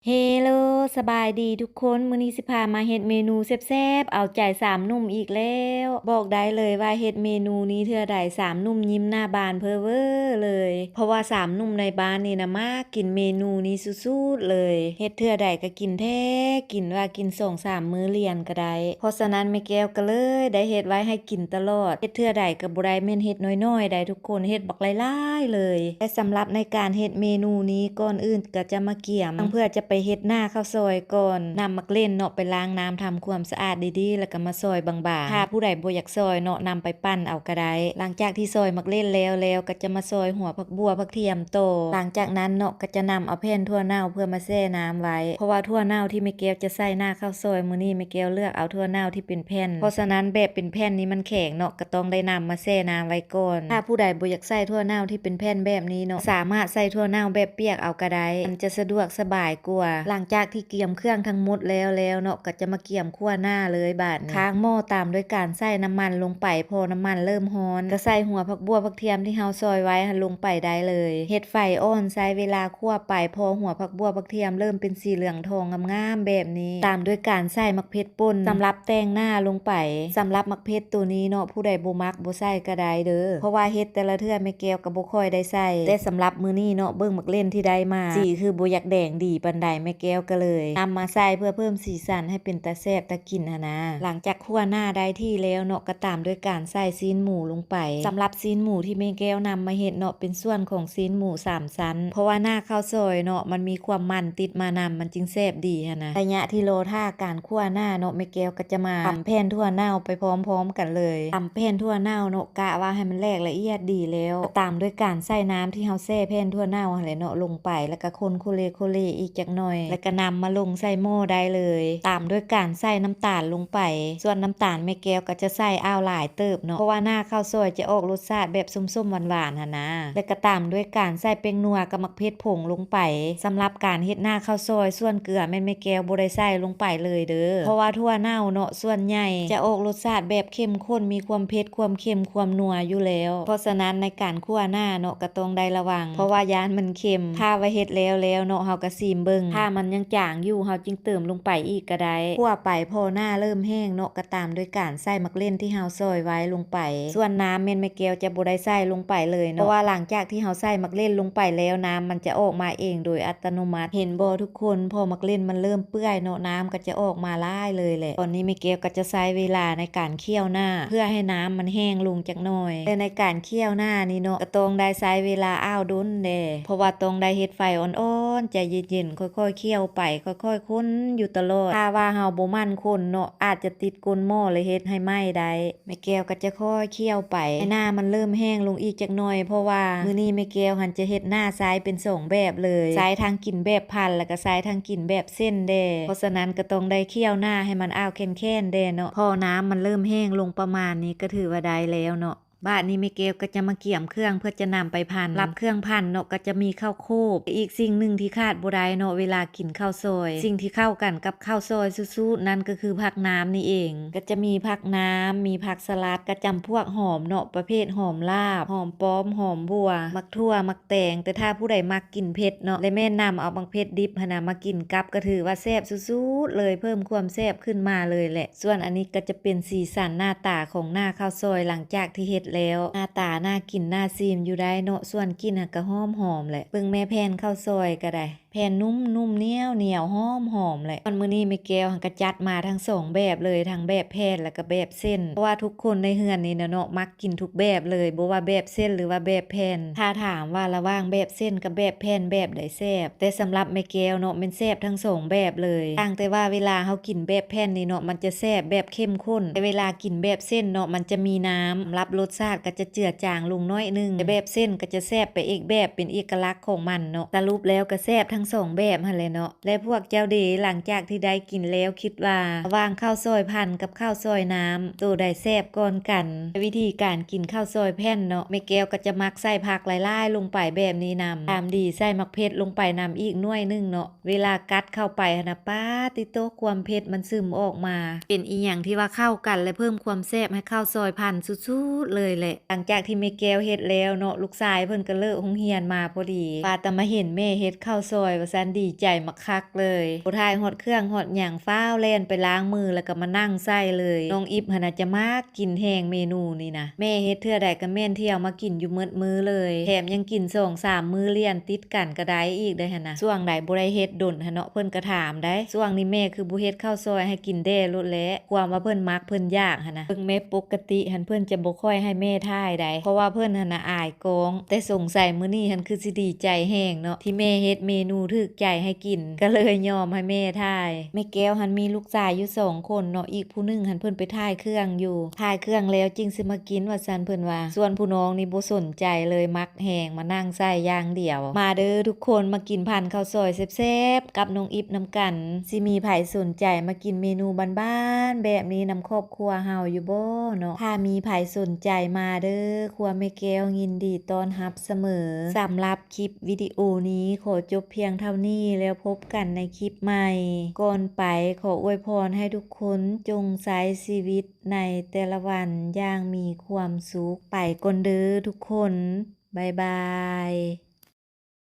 เฮโลสบายดีทุกคนมื้อนี้สิพามาเฮ็ดเมนูแซ่บๆเอาใจสามหนุ่มอีกแล้วบอกได้เลยว่าเฮ็ดเมนูนี้เทื่อใดสามหนุ่มยิ้มหน้าบานเพ้อเว้อเลยเพราะว่าสามหนุ่มในบ้านนี่นะมักกินเมนูนี้สุดๆเลยเฮ็ดเทื่อใดก็กินแท้กินว่ากิน2-3มื้อเรียนก็ได้เพราะฉะนั้นแม่แก้วก็เลยได้เฮ็ดไว้ให้กินตลอดเฮ็ดเทื่อใดก็บ่ได้แม่นเฮ็ดน้อยๆได้ทุกคนเฮ็ดบักหลายๆเลยและสำหรับในการเฮ็ดเมนูนี้ก่อนอื่นก็จะมาเกี่ยมเพื่อจะไปเฮ็ดหน้าข้าวซอยก่อนนำมักเล่นเนาะไปล้างน้ำทำความสะอาดดีๆแล้วก็มาซอยบางๆถ้าผู้ใดบ่อยากซอยเนาะนำไปปั้นเอาก็ได้หลังจากที่ซอยมักเล่นแล้วก็จะมาซอยหัวผักบัวผักเทียมโตหลังจากนั้นเนาะก็จะนำเอาแผ่นถั่วเน่าเพื่อมาแช่น้ำไว้เพราะว่าถั่วเน่าที่แม่แก้วจะใส่หน้าข้าวซอยมื้อนี้แม่แก้วเลือกเอาถั่วเน่าที่เป็นแผ่นเพราะฉะนั้นแบบเป็นแผ่นนี้มันแข็งเนาะก็ต้องได้นำมาแช่น้ำไว้ก่อนถ้าผู้ใดบ่อยากใส่ถั่วเน่าที่เป็นแผ่นแบบนี้เนาะสามารถใส่ถั่วเน่าแบบเปียกเอาก็ได้มันจะสะดวกสบายกว่าหลังจากที่เกี่ยมเครื่องทั้งหมดแล้วเนาะก็จะมาเกี่ยมคั่วหน้าเลยบาดนี้ค้างหม้อตามด้วยการใส่น้ำมันลงไปพอน้ำมันเริ่มร้อนก็ใส่หัวผักบัวผักเทียมที่เฮาซอยไว้หั่นลงไปได้เลยเฮ็ดไฟอ่อนใช้เวลาคั่วไปพอหัวผักบัวผักเทียมเริ่มเป็นสีเหลืองทองงามๆแบบนี้ตามด้วยการใส่มะเขือป่นสำหรับแต่งหน้าลงไปสำหรับมะเขือตัวนี้เนาะผู้ใดบ่มักบ่ใส่ก็ได้เด้อเพราะว่าเฮ็ดแต่ละเทื่อแม่แก้วก็บ่ค่อยได้ใส่แต่สำหรับมื้อนี้เนาะเบิ่งมักเล่นที่ได้มาสีคือบ่อยากแดงดีปานใดแม่แก้วก็เลยนำมาใส่เพื่อเพิ่มสีสันให้เป็นตาแซ่บตากินหั่นนะหลังจากคั่วหน้าได้ที่แล้วเนาะก็ตามด้วยการใส่ซีนหมูลงไปสำหรับซีนหมูที่แม่แก้วนำมาเฮ็ดเนาะเป็นส่วนของซีนหมู3ชั้นเพราะว่าหน้าข้าวซอยเนาะมันมีความมันติดมานำมันจึงแซ่บดีหั่นนะระยะที่โลท่าการคั่วหน้าเนาะแม่แก้วก็จะมาตำแผ่นถั่วเน่าไปพร้อมๆกันเลยตำแผ่นถั่วเน่าเนาะกะว่าให้มันแหลกละเอียดดีแล้วตามด้วยการใส่น้ำที่เฮาแช่แผ่นถั่วเน่าหั่นแหละเนาะลงไปแล้วก็คนโคเลอีกจักหน่อยแล้วก็นำมาลงใส่หม้อได้เลยตามด้วยการใส่น้ำตาลลงไปส่วนน้ำตาลแม่แก้วก็จะใส่อ้าวหลายเติบเนาะเพราะว่าหน้าข้าวซอยจะออกรสชาติแบบส้มๆหวานๆหั่นนะแล้วก็ตามด้วยการใส่แป้งนัวกับมะเขือผงลงไปสำหรับการเฮ็ดหน้าข้าวซอยส่วนเกลือแม่แก้วบ่ได้ใส่ลงไปเลยเด้อเพราะว่าถั่วเน่าเนาะส่วนใหญ่จะออกรสชาติแบบเข้มข้นมีความเผ็ดความเค็มความนัวอยู่แล้วเพราะฉะนั้นในการคั่วหน้าเนาะก็ต้องได้ระวังเพราะว่ายานมันเค็มถ้าว่าเฮ็ดแล้วเนาะเฮาก็ซีมเบิ่งถ้ามันยังจางอยู่เฮาจึงเติมลงไปอีกก็ได้คั่วไปพอหน้าเริ่มแห้งเนาะก็ตามด้วยการใส่มักเล่นที่เฮาซอยไว้ลงไปส่วนน้ำแม่แก้วจะบ่ได้ใส่ลงไปเลยเนาะเพราะว่าหลังจากที่เฮาใส่มักเล่นลงไปแล้วน้ำมันจะออกมาเองโดยอัตโนมัติเห็นบ่ทุกคนพอมักเล่นมันเริ่มเปื่อยเนาะน้ำก็จะออกมาหลายเลยแหละตอนนี้แม่แก้วก็จะใช้เวลาในการเคี่ยวหน้าเพื่อให้น้ำมันแห้งลงจักหน่อยแต่ในการเคี่ยวหน้านี่เนาะก็ต้องได้ใช้เวลาอ้าวดุนเด้เพราะว่าต้องได้เฮ็ดไฟอ่อนๆใจเย็นๆค่อยๆเคี่ยวไปค่อยๆคนอยู่ตลอดถ้าว่าเฮาบ่มั่นคนเนาะอาจจะติดก้นหม้อเลยเฮ็ดให้ไหม้ได้แม่แก้วก็จะค่อยเคี่ยวไปให้หน้ามันเริ่มแห้งลงอีกจักหน่อยเพราะว่ามื้อนี้แม่แก้วหันจะเฮ็ดหน้าซ้ายเป็น2แบบเลยซ้ายทางกินแบบพันแล้วก็ซ้ายทางกินแบบเส้นเด้เพราะฉะนั้นก็ต้องได้เคี่ยวหน้าให้มันอ้าวแค้นๆเด้เนาะพอน้ำมันเริ่มแห้งลงประมาณนี้ก็ถือว่าได้แล้วเนาะบ้านนี้แม่แก้วก็จะมาเกี่ยมเครื่องเพื่อจะนำไปพันรับเครื่องพันเนาะก็จะมีข้าวโคบอีกสิ่งหนึ่งที่ขาดบ่ได้เนาะเวลากินข้าวซอยสิ่งที่เข้ากันกับข้าวซอยสู้ๆนั่นก็คือผักน้ำนี่เองก็จะมีผักน้ำมีผักสลัดกระจำพวกหอมเนาะประเภทหอมลาบหอมป้อมหอมบัวมักทั่วมักแตงแต่ถ้าผู้ใดมักกินเผ็ดเนาะเลยแม่นำเอาบางเผ็ดดิบหั่นน่ะมากินกับก็ถือว่าแซ่บสู้ๆเลยเพิ่มความแซ่บขึ้นมาเลยแหละส่วนอันนี้ก็จะเป็นสีสันหน้าตาของหน้าข้าวซอยหลังจากที่เฮ็ดแล้วหน้าตาน่ากินน่าซีมอยู่ได้เนาะส่วนกินก็หอมแหละเบิ่งแม่แพนข้าวซอยก็ได้แผ่นนุ่มๆเหนียวหอมแหละวันมื้อนี้แม่แก้วก็จัดมาทั้ง2แบบเลยทั้งแบบแผ่นแล้วก็แบบเส้นเพราะว่าทุกคนในเฮือนนี่เนาะมักกินทุกแบบเลยบ่ว่าแบบเส้นหรือว่าแบบแผ่นถ้าถามว่าระหว่างแบบเส้นกับแบบแผ่นแบบใดแซ่บแต่สำหรับแม่แก้วเนาะมันแซ่บทั้ง2แบบเลยต่างแต่ว่าเวลาเฮากินแบบแผ่นนี่เนาะมันจะแซ่บแบบเข้มข้นแต่เวลากินแบบเส้นเนาะมันจะมีน้ำรับรสชาติก็จะเจือจางลงน้อยนึงแต่แบบเส้นก็จะแซ่บไปอีกแบบเป็นเอกลักษณ์ของมันเนาะสรุปแล้วก็แซ่บทั้ง2แบบหั่นแหละเนาะและพวกเจ้าเดหลังจากที่ได้กินแล้วคิดว่าระหว่างข้าวซอยพันกับข้าวซอยน้ำตัวใดแซ่บก่อนกันวิธีการกินข้าวซอยแผ่นเนาะแม่แก้วก็จะมักใส่ผักหลายๆลงไปแบบนี้นำตามดีใส่มักเผ็ดลงไปนำอีกหน่วยนึงเนาะเวลากัดเข้าไปนะป้าติโตความเผ็ดมันซึมออกมาเป็นอีหยังที่ว่าเข้ากันและเพิ่มความแซ่บให้ข้าวซอยพันสุดๆเลยแหละหลังจากที่แม่แก้วเฮ็ดแล้วเนาะลูกชายเพิ่นก็เลิกโรงเรียนมาพอดีป้าแต่มาเห็นแม่เฮ็ดข้าวซอย อยว่าซั่นดีใจบักคักเลยบ่ทายฮอดเครื่องฮอดหยังฟ้าวแล่นไปล้างมือแล้วก็มานั่งใส่เลยน้องอิฟหั่นน่ะจะมักกินแฮงเมนูนี้นะแม่เฮ็ดเทื่อใดก็แม่นเที่ยวมากินอยู่หมดมื้อเลยแถมยังกิน2-3 มื้อเลี่ยนติดกันก็ได้อีกเด้อหั่นน่ะช่วงใดบ่ได้เฮ็ดดนหั่นเนาะเพิ่นก็ถามได้ช่วงนี้แม่คือบ่เฮ็ดข้าวซอยให้กินแด้โลดแหละความว่าเพิ่นมักเพิ่นอยากหั่นน่ะเบิ่งแม่ปกติหั่นเพิ่นจะบ่ค่อยให้แม่ทายได้เพราะว่าเพิ่นหั่นน่ะอายกองแต่สงสัยมื้อนี้หั่นคือสิดีใจแฮงเนาะที่แม่เฮ็ดเมนูถูกใจให้กินก็เลยยอมให้แม่ทายแม่แก้วหั่นมีลูกชายอยู่2คนเนาะอีกผู้หนึงหั่นเพิ่นไปถ่ายเครื่องอยู่ถ่ายเครื่องแล้วจึงสิมากินว่าซั่นเพิ่นว่าส่วนผู้น้องนี่บ่สนใจเลยมักแฮงมานั่งใส่อย่างเดียวมาเด้อทุกคนมากินพันข้าวซอยแซ่บๆกับน้องอิฟนํกันสิมีไผสนใจมากินเมนูบ้านๆแบบนี้นำครอบครัวเฮาอยู่บ่เนาะถ้ามีไผสนใจมาเด้อครัวแม่แก้วยินดีต้อนรับเสมอสำหรับคลิปวิดีโอนี้ขอจบเพียงเท่านี้แล้วพบกันในคลิปใหม่ก่อนไปขออวยพรให้ทุกคนจงใช้ชีวิตในแต่ละวันอย่างมีความสุขไปก่อนเด้อทุกคนบ๊ายบาย